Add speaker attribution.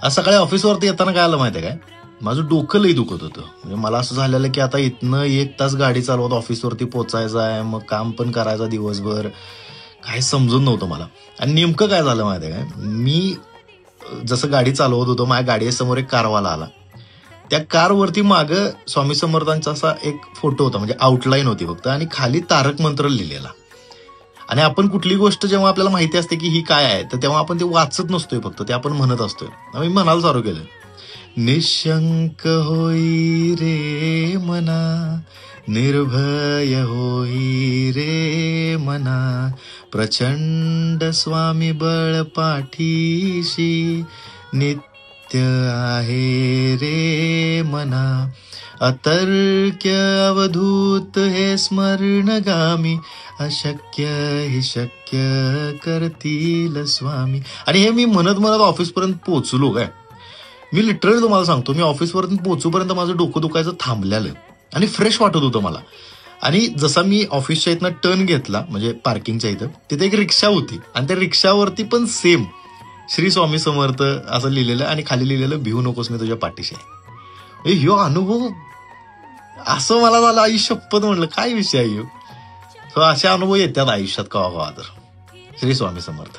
Speaker 1: आज सकाळी ऑफिसवरती येताना काय आलं माहितीये काय, माझं डोकं लई दुखत होतं. म्हणजे मला असं झालेलं की आता इथनं 1 तास गाडी चालवत ऑफिसवरती पोचायचं आहे, मग काम पण करायचं दिवसभर. काही समजून नव्हतं मला. आणि नेमकं काय झालं माहितीये काय, मी जसं गाडी चालवत होतो, माझ्या गाडीसमोर एक कारवाला आला. त्या कारवरती मागं स्वामी समर्थांचा असा एक फोटो होता, म्हणजे आउटलाईन होती फक्त, आणि खाली तारक मंत्र लिहिलेला. आणि आपण कुठली गोष्ट जेव्हा आपल्याला माहिती असते की ही काय आहे, तर तेव्हा आपण ते वाचत नसतोय फक्त, ते आपण म्हणत असतोय. आम्ही म्हणायला चालू केलं, निशंक होई रे मना, निर्भय होई रे मना, प्रचंड स्वामी बळ पाठीशी, नित्य आहे रे मना, अतर्क्य अवधूत हे स्मरणगामी, अशक्य ही शक्य करतील स्वामी. आणि हे मी म्हणत म्हणत ऑफिसपर्यंत पोहोचलो काय. मी लिटरली तुम्हाला सांगतो, मी ऑफिसपर्यंत पोहोचूपर्यंत माझं डोकं दुखायचं थांबलेलं आणि फ्रेश वाटत होतं मला. आणि जसा मी ऑफिसच्या इथनं टर्न घेतला, म्हणजे पार्किंगच्या इथं, तिथे एक रिक्षा होती आणि त्या रिक्षावरती पण सेम श्री स्वामी समर्थ असं लिहिलेलं आणि खाली लिहिलेलं, भिवू नकोस मी तुझ्या पाठीशी आहे. ह्यो अनुभव असं मला झालं, आई शपथ म्हणलं काय विषय आहे ह्यो. असे अनुभव येतात आयुष्यात कवा कवा तर. श्री स्वामी समर्थ.